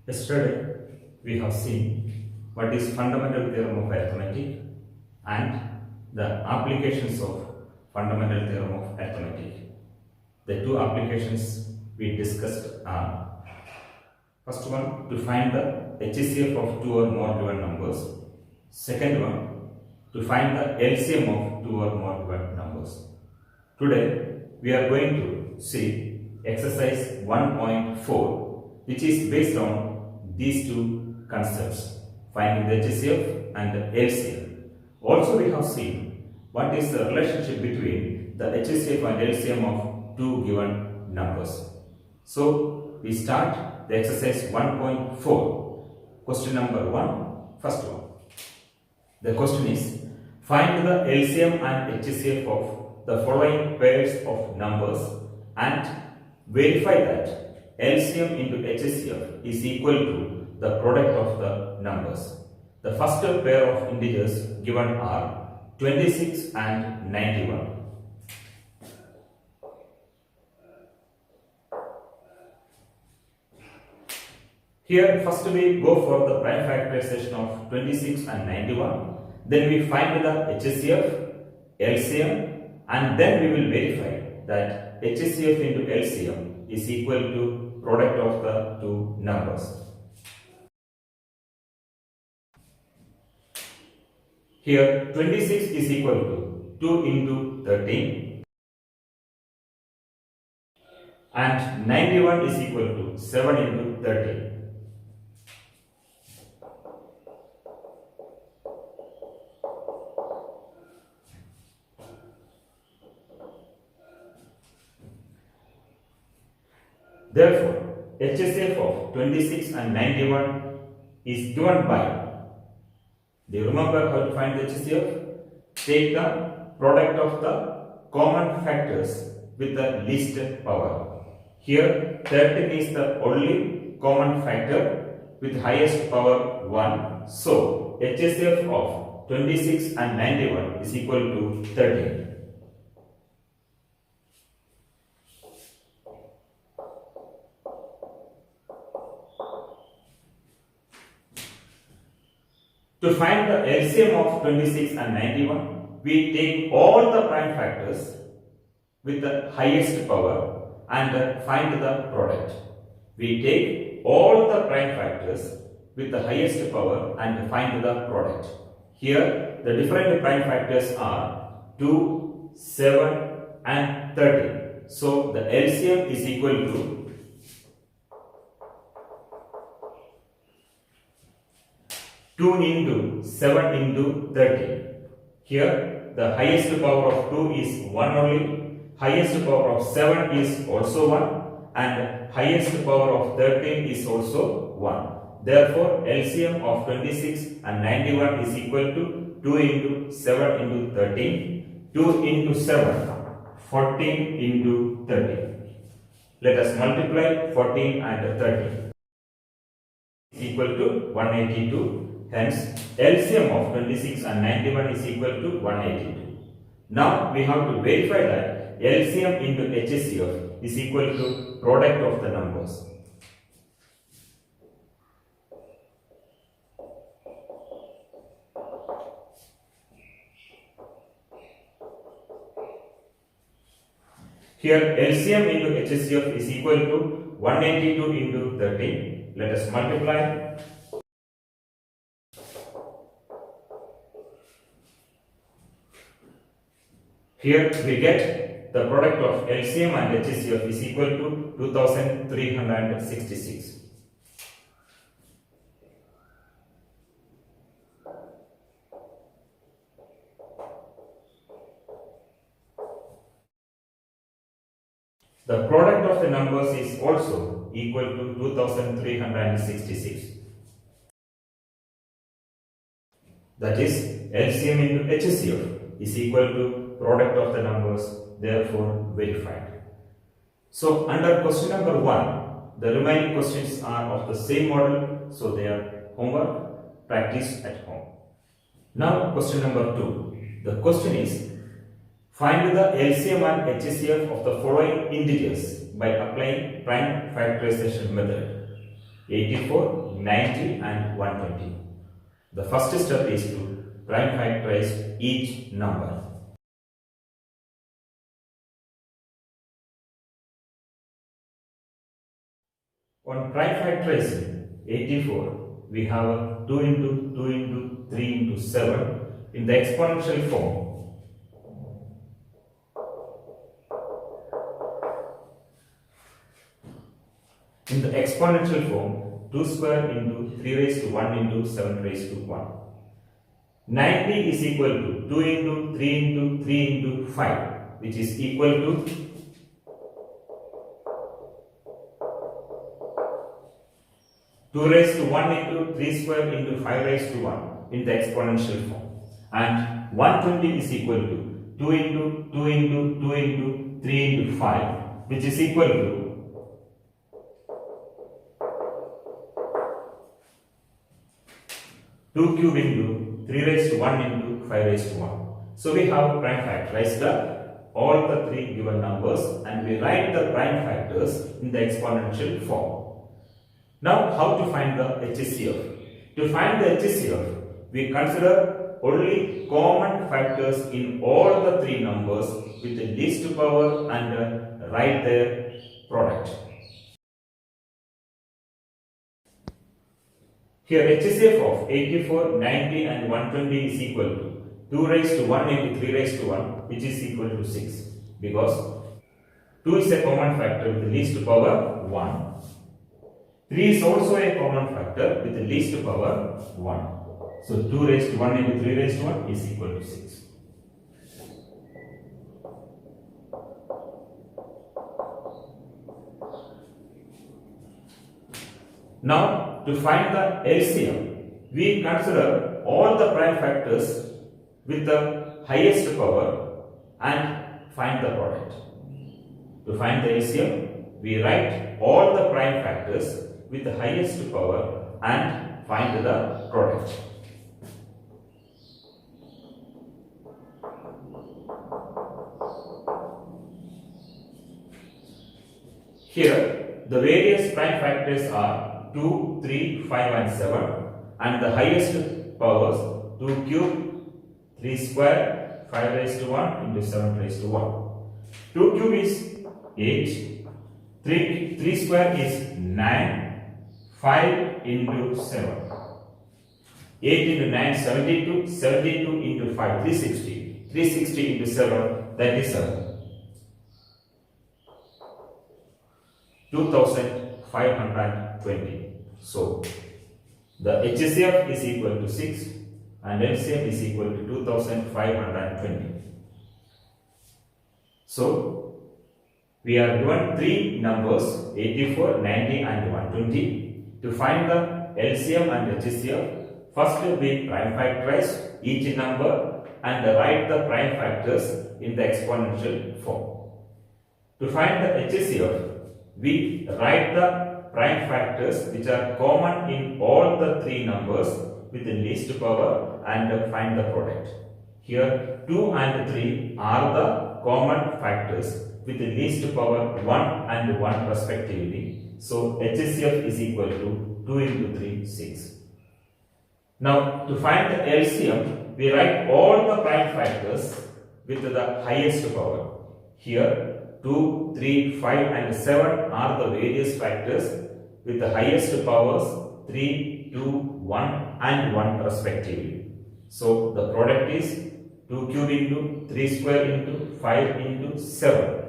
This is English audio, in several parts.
Yesterday we have seen what is fundamental theorem of arithmetic and the applications of fundamental theorem of arithmetic. The two applications we discussed are: first one, to find the HCF of two or more given numbers. Second one, to find the LCM of two or more given numbers. Today we are going to see exercise 1.4, which is based on these two concepts, finding the HCF and the LCM. Also we have seen what is the relationship between the HCF and LCM of two given numbers. So we start the exercise 1.4. Question number 1, first one. The question is, find the LCM and HCF of the following pairs of numbers and verify that LCM into HCF is equal to the product of the numbers. The first pair of integers given are 26 and 91. Here first we go for the prime factorization of 26 and 91. Then we find the HCF, LCM, and then we will verify that HCF into LCM is equal to product of the two numbers. Here 26 is equal to 2 into 13 and 91 is equal to 7 into 13. Therefore, HCF of 26 and 91 is given by, do you remember how to find the HCF? Take the product of the common factors with the least power. Here 13 is the only common factor with highest power 1. So HCF of 26 and 91 is equal to 13. To find the LCM of 26 and 91, we take all the prime factors with the highest power and find the product. We take all the prime factors with the highest power and find the product. Here the different prime factors are 2, 7 and 13. So the LCM is equal to 2 into 7 into 30. Here the highest power of 2 is 1 only, highest power of 7 is also 1 and highest power of 13 is also 1. Therefore LCM of 26 and 91 is equal to 2 into 7 into 13, 2 into 7, 14 into 30. Let us multiply 14 and 30 is equal to 182. Hence, LCM of 26 and 91 is equal to 182. Now, we have to verify that LCM into HCF is equal to product of the numbers. Here, LCM into HCF is equal to 182 into 13. Let us multiply. Here we get the product of LCM and HCF is equal to 2366. The product of the numbers is also equal to 2366. That is, LCM into HCF is equal to product of the numbers, therefore verified. So under question number 1, the remaining questions are of the same model, so they are homework, practice at home. Now question number 2. The question is, find the LCM and HCF of the following integers by applying prime factorization method. 84, 90 and 120. The first step is to prime factorize each number. On prime factorizing 84, we have 2 into 2 into 3 into 7 in the exponential form. In the exponential form, 2 square into 3 raised to 1 into 7 raised to 1. 90 is equal to 2 into 3 into 3 into 5, which is equal to 2 raised to 1 into 3 square into 5 raised to 1 in the exponential form. And 120 is equal to 2 into 2 into 2 into 3 into 5, which is equal to 2 cube into 3 raised to 1 into 5 raised to 1. So we have prime factorized all the three given numbers and we write the prime factors in the exponential form. Now how to find the HCF? To find the HCF, we consider only common factors in all the three numbers with the least power and write their product. Here HCF of 84, 90 and 120 is equal to 2 raised to 1 into 3 raised to 1, which is equal to 6, because 2 is a common factor with the least power 1. 3 is also a common factor with the least power 1. So 2 raised to 1 into 3 raised to 1 is equal to 6. Now to find the LCM, we consider all the prime factors with the highest power and find the product. To find the LCM, we write all the prime factors with the highest power and find the product. Here, the various prime factors are 2, 3, 5 and 7 and the highest powers 2 cube, 3 square, 5 raised to 1 into 7 raised to 1. 2 cube is 8, 3 square is 9, 5 into 7. 8 into 9, 72, 72 into 5, 360. 360 into 7, that is 2520. So, the HCF is equal to 6 and LCM is equal to 2520. So, we are given three numbers 84, 90 and 120. To find the LCM and HCF, first we prime factorize each number and write the prime factors in the exponential form. To find the HCF, we write the prime factors which are common in all the three numbers with the least power and find the product. Here 2 and 3 are the common factors with the least power 1 and 1 respectively. So HCF is equal to 2 into 3, 6. Now to find the LCM, we write all the prime factors with the highest power. Here 2, 3, 5 and 7 are the various factors with the highest powers 3, 2, 1 and 1 respectively. So the product is 2 cube into 3 square into 5 into 7,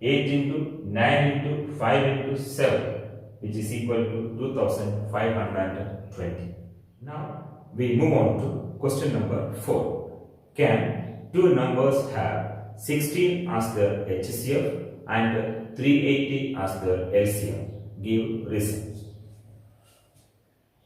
8 into 9 into 5 into 7, which is equal to 2520. Now we move on to question number 4. Can two numbers have 16 as their HCF and 380 as their LCM? Give reasons.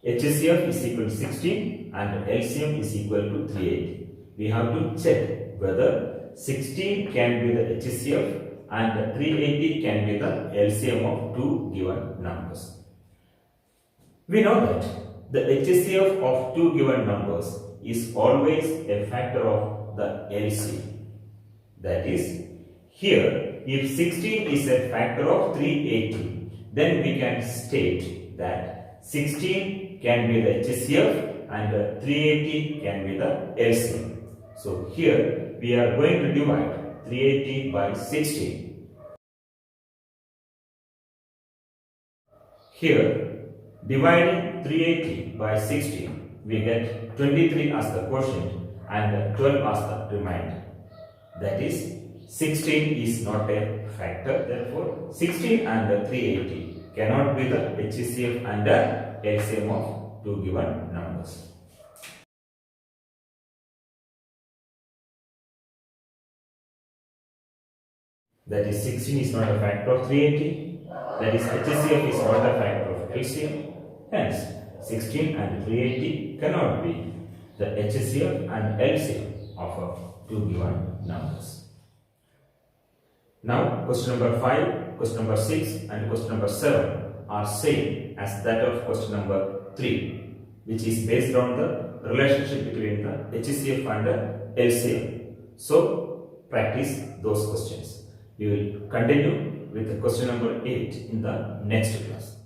HCF is equal to 16 and LCM is equal to 380. We have to check whether 16 can be the HCF and 380 can be the LCM of two given numbers. We know that the HCF of two given numbers is always a factor of the LCM. That is, here if 16 is a factor of 380, then we can state that 16 can be the HCF and 380 can be the LCM. So here we are going to divide 380 by 16. Here, dividing 380 by 16, we get 23 as the quotient and 12 as the remainder. That is, 16 is not a factor, therefore 16 and 380 cannot be the HCF and LCM of two given numbers. That is, 16 is not a factor of 380. That is, HCF is not a factor of LCM. Hence, 16 and 380 cannot be the HCF and LCM of two given numbers. Now, question number 5, question number 6 and question number 7 are same as that of question number 3, which is based on the relationship between the HCF and LCM. So, practice those questions. We will continue with the question number 8 in the next class.